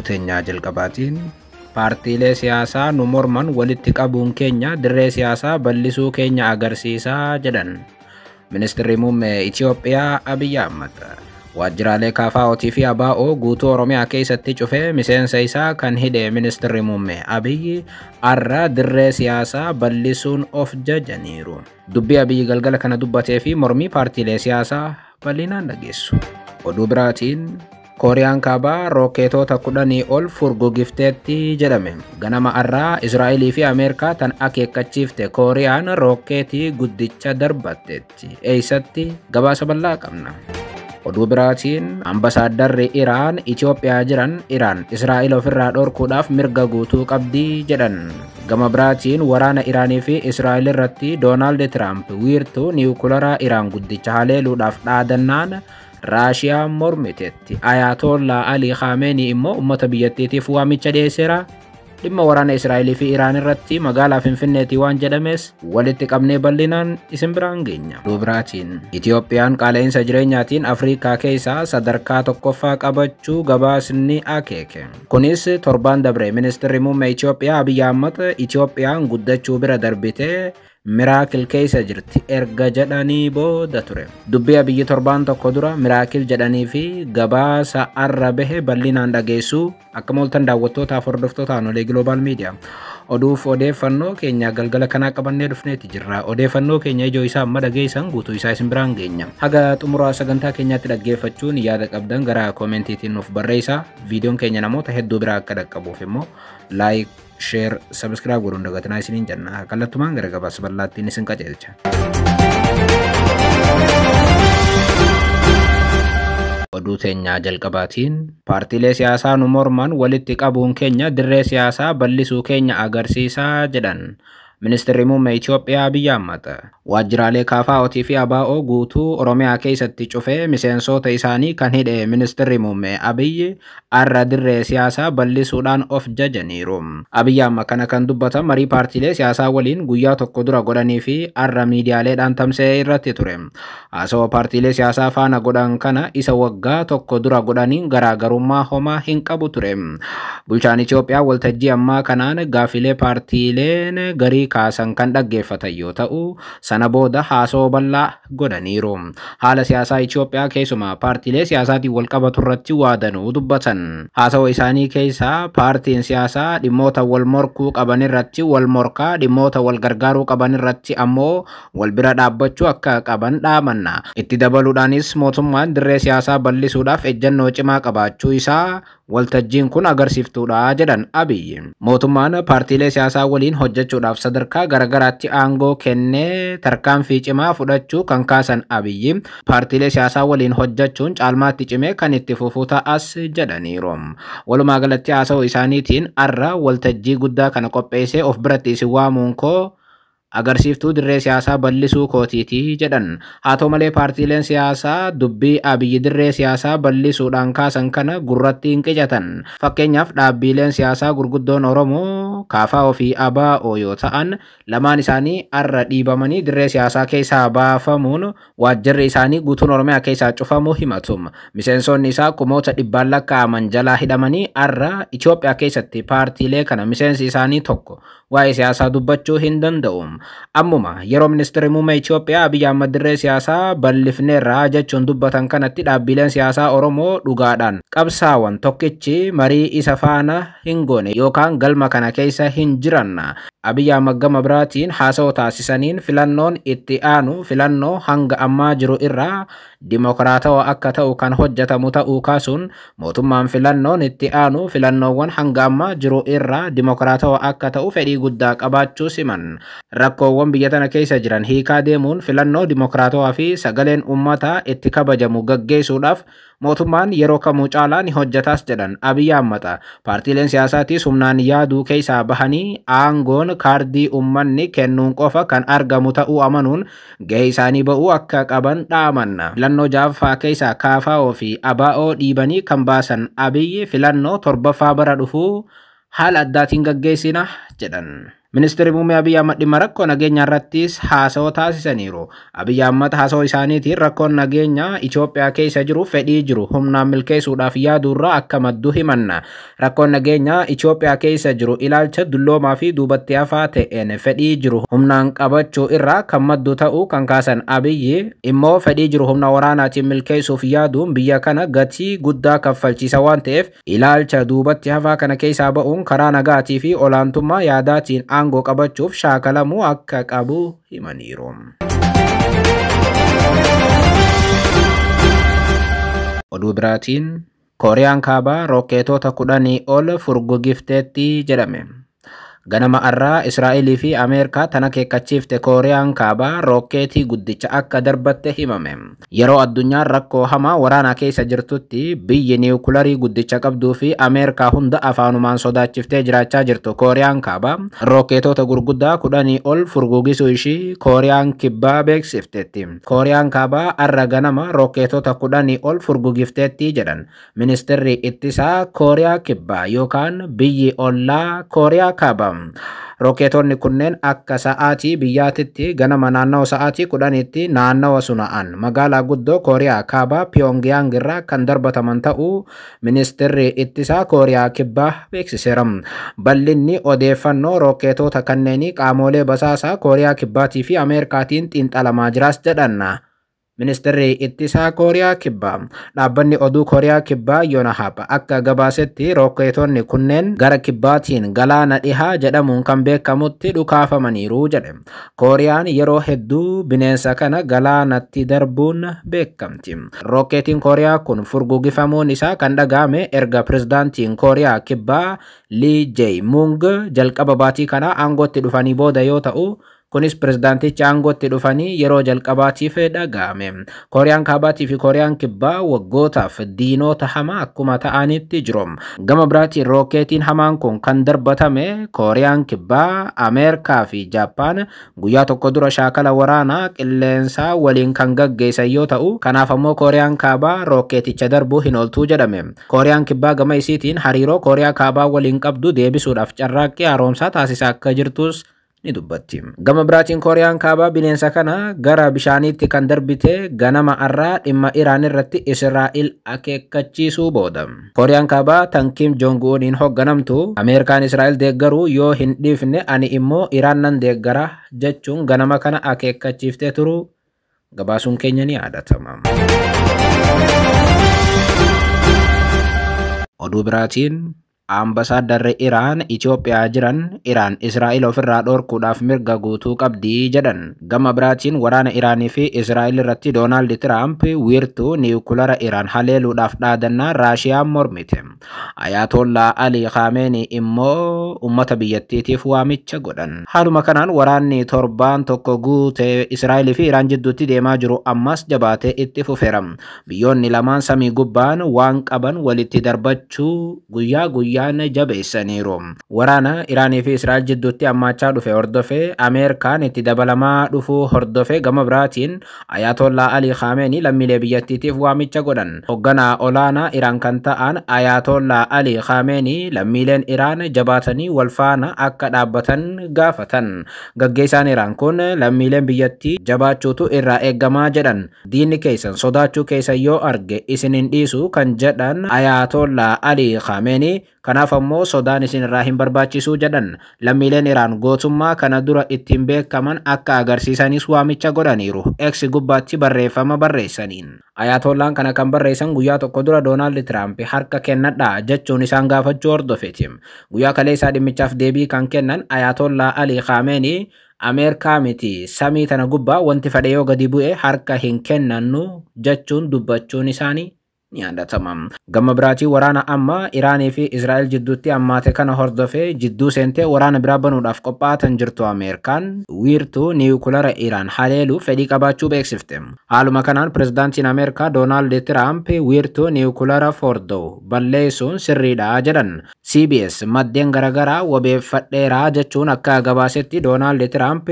oduu teenyaa jalqabaatiin paartiilee siyaasaa nu morman walitti qabuun keenya dirree siyaasaa bal'isuu keenya agarsiisaa jedhan Ministeerri Muummee Itoophiyaa Abiy Ahmed. Waajjiraalee KFO'tii fi ABO guutuu Oromiyaa keessatti cufee miseensa isaa kan hidhe Ministeerri Muummee Abiy har'a dirree siyaasaa bal'isuun of jajaniiru. Dubbii Abiy galgala kana dubbatee fi mormii paartiilee siyaasaa bal'inaan dhageessu. Oduu biraatiin Kooriyaan kaabaa rookeetota 10 ol furgugifteetti jedhame. Ganama har'aa Israa'elii fi Ameerikaa tan akeekkachiifte Kooriyaan rookeetii guddicha darbatteetti. Eessatti gabaasa bal'aa qabna. Oduu biraatiin ambasaadarri Iraan Itoophiyaa jiran Iraan Israa'el ofirraa dhorkuudhaaf mirga guutuu qabdi jedhan. Gama biraatiin waraana Iraanii fi Israa'el irratti Doonaald Tiraamp wiirtuu niwukilaraa Iraan guddicha haleeluudhaaf dhaadannaan Raashiyaa mormiteetti. Ayatollah Ali Khamenei immoo uummata biyyattiitiif waamicha dhiyeesseera. Dhimma waraana Israa'elii fi Iraan irratti magaalaa Finfinneetii waan jedhames walitti qabnee bal'inaan isin biraan geenya. Oduu biraatiin Itoophiyaan qaala'insa jireenyaatiin Afrikaa keessaa sadarkaa tokkoffaa qabachuu gabaasni akeeke. Kunis torban dabre Ministeerri Muummee Itoophiyaa Abiy Ahmed Itoophiyaan guddachuu bira darbitee miraakil keessa jirti erga jedhanii booda ture. Dubbii Abiyyi torban tokko dura miraakil jedhanii fi gabaasa har'a bahe bal'inaan dhageessu akka mooltan daawwattootaaf hordoftoota Anolee Global Media. Oduuf odeeffannoo keenya galgala kanaa qabannee dhufneeti jirra. Odeeffannoo keenya ijoo isaa amma dhageessan guutuu isaa isin biraan geenya. Haga xumuraa sagantaa keenyaatti dhaggeeffachuun yaada qabdan gara koomentiitiin nuuf barreessaa. Viidiyoon keenya namoota hedduu biraa akka dhaqqabuuf immoo laayik, share, subscribe godhuun dagatinaa isiniin jenna. Kallattumaan gara gabaasa bal'aattiin isin qajeelcha. Oduu teenyaa jalqabaatiin paartiilee siyaasaa nu morman walitti qabuun keenya dirree siyaasaa bal'isuu keenya agarsiisaa jedhan Ministeerri Muummee Itoophiyaa Abiy Ahmed. Waajjiraalee KFO'tii fi ABO guutuu Oromiyaa keessatti cufee miseensota isaanii kan hidhe Ministeerri Muummee Abiy har'a dirree siyaasaa bal'isuudhaan of jajaniiru. Abiy Ahmed kana kan dubbatan marii paartiilee siyaasaa waliin guyyaa tokko dura godhanii fi har'a miidiyaaleedhaan tamsa'ee irratti ture. Haasawaa paartiilee siyaasaa faana godhan kana isa waggaa tokko dura godhaniin garaagarummaa homaa hin qabu ture. Bulchaan Itoophiyaa waltajjii ammaa kanaan gaafilee paartiileen garii kaasan kan dhaggeeffatan yoo ta'u sana booda haasawaa bal'aa godhaniiru. Haala siyaasaa Itoophiyaa keessumaa paartiilee siyaasaatiin wal qabatu irratti waadanuu dubbatan. Haasawaa isaanii keessaa paartiin siyaasaa dhimmoota wal morkuu qaban irratti wal morkaa, dhimmoota wal gargaaruu qaban irratti ammoo wal bira dhaabbachuu akka qaban dhaamanna. Itti dabaluudhaanis mootummaan dirree siyaasaa bal'isuudhaaf ejjennoo cimaa qabaachuu isaa waltajjiin kun agarsiiftuudha jedhan Abiy. Mootummaan paartiilee siyaasaa waliin hojjechuudhaaf sadarkaa garagaraatti aangoo kennee tarkaanfii cimaa fudhachuu kan kaasan Abiy paartiilee siyaasaa waliin hojjechuun caalmaatti cimee kan itti fufu ta'as jedhaniiru. Walumaa galatti haasawaa isaaniitiin har'a waltajjii guddaa kana qopheessee of biratti isin waamuun koo agarsiiftuu dirree siyaasaa bal'isuu kootiiti jedhan. Haa ta'u malee paartiileen siyaasaa dubbii Abiy dirree siyaasaa bal'isuudhaan kaasan kana gurratti hin qicatan. Fakkeenyaaf dhaabbileen siyaasaa gurguddoon Oromoo KFO fi ABO yoo ta'an lamaan isaanii har'a dhiibamanii dirree siyaasaa keessaa baafamuun waajjirri isaanii guutuun Oromiyaa keessaa cufamuu himatu. Miseensonni isaa kumoota dhibbaan lakkaa'aman jalaa hidhamanii har'a Itoophiyaa keessatti paartiilee kana miseensi isaanii tokko waa'ee siyaasaa dubbachuu hin danda'u. Ammuma yeroo Ministeerri Muummee Itoophiyaa Abiy Ahmed dirree siyaasaa bal'ifneerra jechuun dubbatan kanatti dhaabbileen siyaasaa Oromoo dhugaadhaan qabsaawan tokkichi marii isa faana hin goone yookaan galma kana keessa hin jiran. Abiy Ahmed gama biraatiin haasawaa taasisaniin filannoon itti aanu filannoo hanga ammaa jiru irraa dimokiraatawaa akka ta'u kan hojjetamu ta'uu kaasuun mootummaan filannoon itti aanu filannoowwan hanga ammaa jiru irraa dimokiraatawaa akka ta'u fedhii guddaa qabaachuu siman. Rakkoowwan biyya tana keessa jiran hiikaa deemuun filannoo dimokiraatawaa fi sagaleen uummataa itti kabajamu gaggeessuudhaaf mootummaan yeroo kamuu caalaa ni hojjetaas jedhan Abiy Ahmed. Paartiileen siyaasaatis humnaan yaaduu keessaa bahanii aangoon kaardii uummanni kennuun qofa kan argamu ta'uu amanuun gahee isaanii ba'uu akka qaban dhaaman. Filannoo ja'affaa keessaa KFO fi ABO dhiibanii kan baasan Abiy filannoo torbaffaa bara dhufuu haala addaatiin gaggeessina jedhan. Ministeerri muummee Abiy Ahmad dhimma rakkoo nageenyaa irrattis haasawaa taasisaniiru. Abiy Ahmad haasawaa isaaniitiin rakkoon nageenyaa Itoophiyaa keessa jiru fedhii jiru humnaan milkeessuudhaaf yaadurraa akka maddu himanna. Rakkoon nageenyaa Itoophiyaa keessa jiru ilaalcha dulloomaa fi duubatti hafaa ta'een fedhii jiru humnaan qabachuu irraa kan maddu ta'uu kan kaasan Abiy immoo fedhii jiru humna waraanaatiin milkeessuuf yaaduun biyya kana gatii guddaa kaffalchiisa waan ta'eef ilaalcha duubatti hafaa kana keessaa ba'uun karaa nagaatii fi olaantummaa yaadaatiin aangoo qabachuuf shaakalamuu akka qabu himaniiru. Oduu biraatiin Kooriyaan Kaabaa rokkeetota 10 ol furgugifteetti jedhame. Ganama arraa Israa'elii fi Ameerikaa tana keekkachiifte Kooriyaan Kaabaa rokkeetii guddicha akka darbatte himame. Yeroo addunyaan rakkoo hamaa waraanaa keessa jirtutti biyyi niwukularii guddicha qabduu fi Ameerikaa hunda afaanumaan sodaachiftee jiraachaa jirtu Kooriyaan Kaabaa rokkeetota gurguddaa 10 ol furgugisuu ishii Kooriyaan Kibbaa beeksifteetti. Kooriyaan Kaabaa arra ganama rokkeetota 10 ol furgugifteetti jedhan. Ministeerri ittisaa Kooriyaa Kibbaa yookaan biyyi ollaa Kooriyaa Kaabaa. Rokkeetonni kunneen akka sa'aatii biyyaatitti ganama naannoo sa'aatii 10tti naannawa suna'an magaalaa guddoo Kooriyaa Kaabaa Pyongyang irraa kan darbataman ta'uu ministeerri ittisaa Kooriyaa Kibbaa beeksiseera. Bal'inni odeeffannoo rokkeetota kanneenii qaamolee basaasaa Kooriyaa Kibbaatii fi Ameerikaatiin xiinxalamaa jiraas jedhan. Ministeerri ittisaa Kooriyaa Kibbaa dhaabbanni oduu Kooriyaa Kibbaa Yonhap akka gabaasetti rokkeetonni kunneen gara kibbaatiin galaana dhihaa jedhamuun kan beekamutti dhukaafamaniiru jedhe. Kooriyaan yeroo hedduu bineensa kana galaanatti darbuun beekamti. Rokkeetiin Kooriyaa kun furgugifamuun isaa kan dhagahame erga pirezidaantiin Kooriyaa Kibbaa Lee Jae-myung jalqaba baatii kana aangootti dhufanii booda yoo ta'u kunis pirezidaantichi aangootti dhufanii yeroo jalqabaatiif dhagahame. Kooriyaan Kaabaatii fi Kooriyaan Kibbaa waggootaaf diinota hamaa akkuma ta'anitti jiru. Gama biraatiin rokkeetiin hamaan kun kan darbatame Kooriyaan Kibbaa, Ameerikaa fi Jaappaan guyyaa tokko dura shaakala waraanaa qilleensaa waliin kan gaggeessan yoo ta'u, kanaaf ammoo Kooriyaan Kaabaa rokkeeticha darbuu hin ooltuu jedhame. Kooriyaan Kibbaa gama isiitiin hariiroo Kooriyaa Kaabaa waliin qabdu deebisuudhaaf carraaqqii haaromsaa taasisaa akka jirtus ni dubbatti. Gama biraatiin Kooriyaan Kaabaa bineensa kana gara bishaaniitti kan darbite ganama arraa dhimma Iraan irratti Israa'el akeekkachiisuu booda. Kooriyaan Kaabaa tan Kim Jong-uniin hoogganamtu Ameerikaan Israa'el deeggaruu yoo hin dhiifne ani immoo Iraan nan deeggara jechuun ganama kana akeekkachiiftee turu gabaasuun keenya ni yaadatama. Oduu biraatiin Ambasaadarri Iraan Itoophiyaa jiran Iraan Israa'el ofirraa dhorkuudhaaf mirga guutuu qabdi jedhan. Gama biraatiin waraana Iraanii fi Israa'el irratti Doonaald Tiraamp wiirtuu niwukilara Iraan haleeluudhaaf dhaadannaa Raashiyaan mormite. Ayatollaa Ali Khamenei immoo uummata biyyattiitiif waamicha godhan. Haaluma kanaan waraanni torbaan tokko guute Israa'el fi Iraan jidduutti deemaa jiru ammas jabaatee itti fufeera. Biyyoonni lamaan samii gubbaan waan qaban walitti darbachuu guyyaa jabeessaniiru. Waraana Iraanii fi Israa'el jidduutti hammaachaa dhufe hordofee Ameerikaan itti dabalamaa dhufuu hordofee gama biraatiin Ayatollaa Ali Khamenei lammiilee biyyattiitiif waamicha godhan. Hoogganaa olaanaa Iraan kan ta'an Ayatollaa Ali Khamenei lammiileen Iraan jabaatanii wal faana akka dhaabbatan gaafatan. Gaggeessaan Iraan kun lammiileen biyyattii jabaachuutu irraa eeggamaa jedhan. Diinni keessan sodaachuu keessan yoo arge isin hin dhiisu kan jedhan Ayatollaa Ali Khamenei kanaaf ammoo sodaan isin irraa hin barbaachisu jedhan. Lammiileen Iraan gootummaa kana dura ittiin beekaman akka agarsiisanis waamicha godhaniiru. X gubbaatti barreeffama barreessaniin. Ayatollaan kana kan barreessan guyyaa tokko dura Doonaald Tiraamp harka kennadhaa jechuun isaan gaafachuu hordofeeti. Guyyaa kaleessaa dhimmichaaf deebii kan kennan Ayatollaa Ali Khamenei Ameerikaa miti samii tana gubbaa wanti fedhe yoo gadi bu'e harka hin kennannu jechuun dubbachuun isaanii ni yaadatama. Gama biraatiin waraana amma Iraanii fi Israa'el jidduutti hammaate kana hordofee jidduu seentee waraana biraa banuudhaaf qophaa'aa jirtu Ameerikaan wiirtuu niwukilara Iraan haleeluu fedhii qabaachuu beeksifte. Haaluma kanaan pirezidaantiin Ameerikaa Doonaald Tiraamp wiirtuu niwukilara Fordo balleessuun sirriidha jedhan. CBS maddeen garagaraa wabeeffadheeraa jechuun akka gabaasetti Doonaald Tiraamp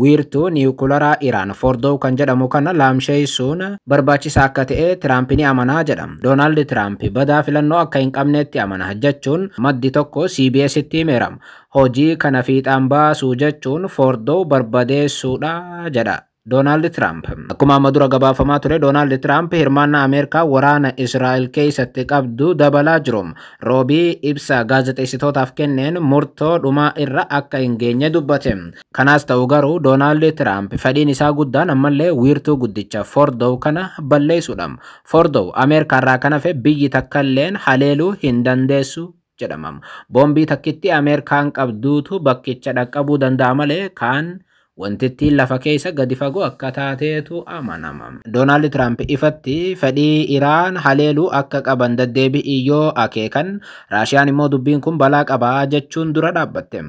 wiirtuu niwukilaraa Iraan Fordow kan jedhamu kana laamsheessuun barbaachisaa akka ta'e Tiraamp ni amanaa jedha. Doonaald Tiraamp badaa filannoo akka hin qabneetti amana jechuun maddi tokko CBS'tti himeera. Hojii kana fiixaan baasuu jechuun Fordow barbadeessuudha jedha Doonaald Tiraamp. Akkuma amma dura gabaafamaa ture Doonaald Tiraamp hirmaannaa Ameerikaa waraana Israa'el keessatti qabdu dabalaa jiru. Roobii ibsa gaazexeessitootaaf kenneen murtoo dhumaa irra akka hin geenye dubbate. Kanaas ta'u garuu Doonaald Tiraamp fedhiin isaa guddaan ammallee wiirtuu guddicha Fordow kana balleessuudha. Fordow Ameerikaarraa kan hafe biyyi takkalleen haleeluu hin dandeessu jedhama. Boombii takkitti Ameerikaan qabduutu bakkicha dhaqqabuu danda'a malee kaan wantitti lafa keessa gadi fagoo akka taateetu amanama. Doonaald Tiraamp ifatti fedhii Iraan haleeluu akka qaban deddeebi'ii yoo akeekan Raashiyaan immoo dubbiin kun balaa qabaa jechuun dura dhaabbatte.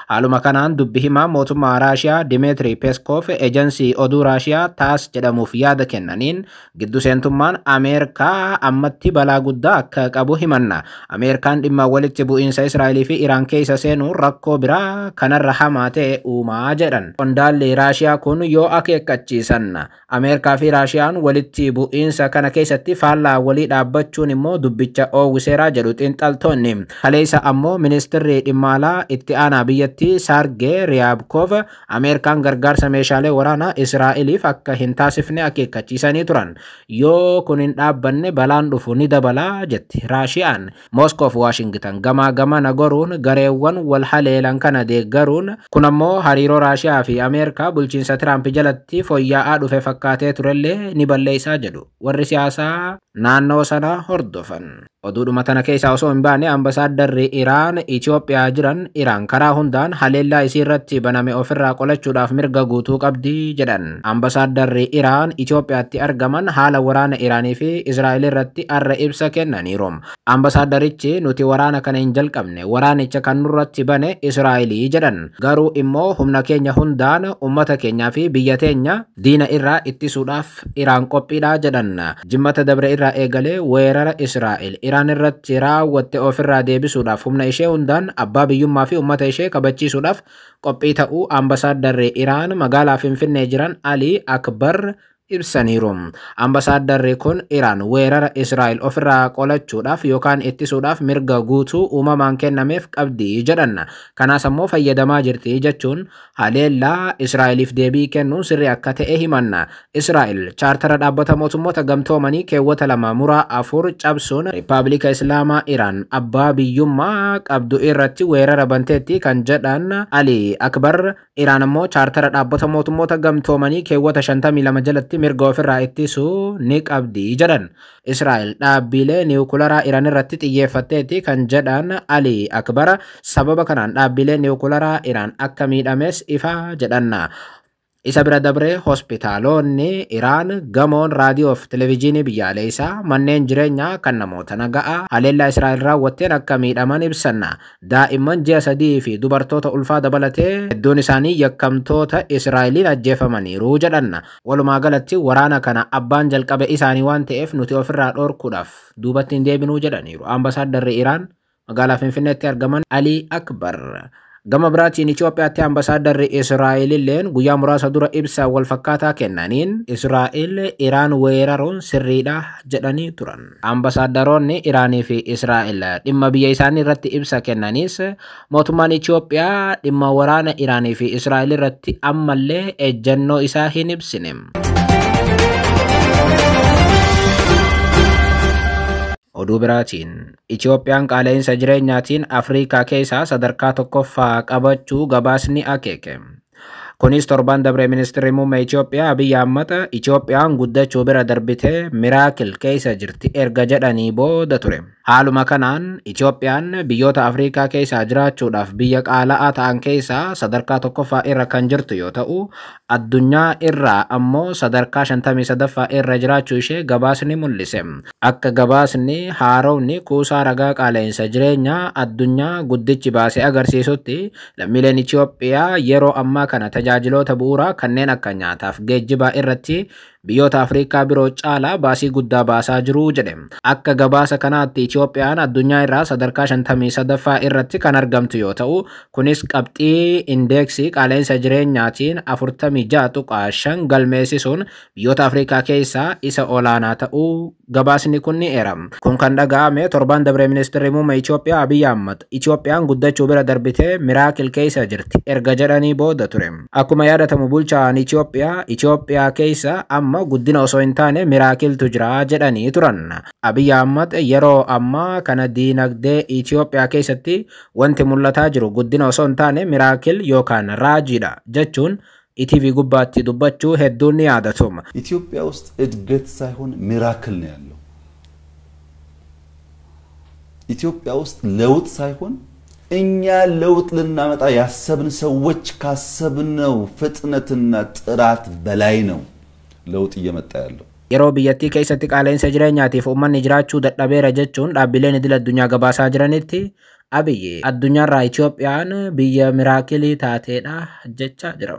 Haaluma kanaan dubbi himaa mootummaa Raashiyaa Dimitri Peskov eejensii oduu Raashiyaa TASS jedhamuuf yaada kennaniin giddu seentummaan Ameerikaa ammatti balaa guddaa akka qabu himanna. Ameerikaan dhimma walitti bu'iinsa Israa'elii fi Iraan keessa seenuun rakkoo biraa kanarra hamaa ta'e uumaa jedhan. Qondaalli Raashiyaa kun yoo akeekkachiisan Ameerikaa fi Raashiyaan walitti bu'iinsa kana keessatti faallaa walii dhaabbachuun immoo dubbicha oowwiseeraa jedhu xiinxaltoonni. Kaleessa ammoo ministeerri dhimma alaa itti aanaa biyyattii Sergey Ryabkov Ameerikaan gargaarsa meeshaalee waraanaa Israa'eliif akka hin taasifne akeekkachiisanii turan. Yoo kun hin dhaabbanne balaan dhufu ni dabalaa jetti Raashiyaan. Moskoof Waashingtan gamaa gamana goruun gareewwan wal haleelan kana deeggaruun kun ammoo hariiroo Raashiyaa fi Ameerikaa bulchiinsa Tiraamp jalatti fooyya'aa dhufe fakkaatee turellee ni balleessaa jedhu warri siyaasaa naannoo sana hordofan. Oduudhuma tana keessaa osoo hin baane ambasaadarri Iraan Itoophiyaa jiran Iraan karaa hundaan haleellaa isii irratti baname ofirraa qolachuudhaaf mirga guutuu qabdi jedhan. Ambasaadarri Iraan Itoophiyaatti argaman haala waraana Iraanii fi Israa'el irratti arra ibsa kennaniiru. Ambasaadarichi nuti waraana kana hin jalqabne waraanicha kan nurratti bane Israa'elii jedhan. Garuu immoo humna keenya hundaan ummata keenyaa fi biyya teenya diina irraa ittisuudhaaf Iraan qophiidha jedhan. Jimmata dabre irraa eegalee weerara Israa'el Iraan irratti raawwatte ofirraa deebisuudhaaf humna ishee hundaan abbaa biyyummaa fi ummata ishee kabachiisuudhaaf qophii ta'uu ambasaadarri Iraan magaalaa Finfinnee jiran Ali Akbar ibsaniiru. Ambasaadarri kun Iraan weerara Israa'el ofirraa qolachuudhaaf yookaan ittisuudhaaf mirga guutuu uumamaan kennameef qabdi jedhan. Kanaas ammoo fayyadamaa jirti jechuun haleellaa Israa'eliif deebii kennuun sirrii akka ta'e himanna. Israa'el chaartara dhaabbata mootummoota gamtoomanii keewwata 2-4 cabsuun Rippaabilika Islaamaa Iraan abbaa biyyummaa qabdu irratti weerara banteetti kan jedhan Ali Akbar. Iraan ammoo chaartara dhaabbata mootummoota gamtoomanii keewwata 52 jalatti mirga ofirraa ittisuu ni qabdi jedhan. Israa'el dhaabbilee niwukilaraa Iraan irratti xiyyeeffatteetti kan jedhan Ali Akbar. Sababa kanaan dhaabbilee niwukilaraa Iraan akka miidhames ifa jedhan. Isa bira dabree hospitaalonni Iraan gamoon raadiyoo fi televezyiinii biyyaalessaa manneen jireenyaa kan namoota naga'aa haleellaa Israa'el raawwatteen akka miidhaman ibsanna. Daa'imman 6 fi dubartoota ulfaa dabalatee hedduun isaanii yakkamtoota Israa'eliin ajjeefamaniiru jedhan. Walumaa galatti waraana kana abbaan jalqabe isaanii waan ta'eef nuti ofirraa dhorkuudhaaf duubatti hin deebinuu jedhaniiru. Ambasaadarri Iraan magaalaa Finfinneetti argaman Ali Akbar. Gama biraatiin Itoophiyaatti ambasaadarri Israa'el illeen guyyaa muraasa dura ibsa wal fakkaataa kennaniin Israa'el Iraan weeraruun sirriidha jedhanii turan. Ambasaadaroonni Iraanii fi Israa'el dhimma biyya isaanii irratti ibsa kennanis mootummaan Itoophiyaa dhimma waraana Iraanii fi Israa'el irratti ammallee ejjennoo isaa hin ibsine. Oduu biraatiin Itoophiyaan qaala'insa jireenyaatiin Afrikaa keessaa sadarkaa tokkoffaa qabachuu gabaasni akeeke. Kunis torban dabre ministeerri muummee Itoophiyaa Abiy Ahmed Itoophiyaan guddachuu bira darbitee miraakil keessa jirti erga jedhanii booda ture. Haaluma kanaan Itoophiyaan biyyoota Afrikaa keessaa jiraachuudhaaf biyya qaala'aa ta'an keessaa sadarkaa tokkoffaa irra kan jirtu yoo ta'u, addunyaa irraa ammoo sadarkaa 53ffaa irra jiraachuu ishee gabaasni mul'ise. Akka gabaasni haaromni kuusaa ragaa qaala'insa jireenyaa addunyaa guddichi baasee agarsiisutti lammiileen Itoophiyaa yeroo ammaa kana tajaajiloota bu'uuraa kanneen akka nyaataaf geejjibaa irratti biyyoota Afrikaa biroo caalaa baasii guddaa baasaa jiru jedhe. Akka gabaasa kanaatti Itoophiyaan addunyaa irraa sadarkaa 53ffaa irratti kan argamtu yoo ta'u, kunis qabxii indeeksii qaala'insa jireenyaatiin 46.5 galmeessisuun biyyoota Afrikaa keessaa isa olaanaa ta'uu gabaasni kun ni eerama. Kun kan dhaga'ame torban dabre ministeerri muummee Itoophiyaa Abiy Ahmad Itoophiyaan guddachuu bira darbitee miraakil keessa jirti erga jedhanii booda ture. Akkuma yaadatamu bulchaan Itoophiyaa keessa amma guddina osoo hin taane miraakiltu jira jedhanii turan. Abiy Ahmad yeroo ammaa kana diinagdee Itoophiyaa keessatti wanti mul'ataa jiru guddina osoo hin taane miraakil yookaan raajiidha jechuun ኢቲቪ ጉባቲ ዱባቹ ሄዱን ያዳቱም ኢትዮጵያ ውስጥ እድገት ሳይሆን ሚራክል ነው ያለው ኢትዮጵያ ውስጥ ለውጥ ሳይሆን እኛ ለውጥ ልናመጣ ያሰብን ሰዎች ካሰብነው ፍጥነትና ጥራት በላይ ነው ለውጥ እየመጣ ያለው yeroo biyyattii keessatti qaala'insa jireenyaatiif uummanni jiraachuu dadhabeera jechuun dhaabbileen idil addunyaa gabaasaa jiranitti Abiy addunyaarraa Itoophiyaan biyya miraakilii taateedha jechaa jira.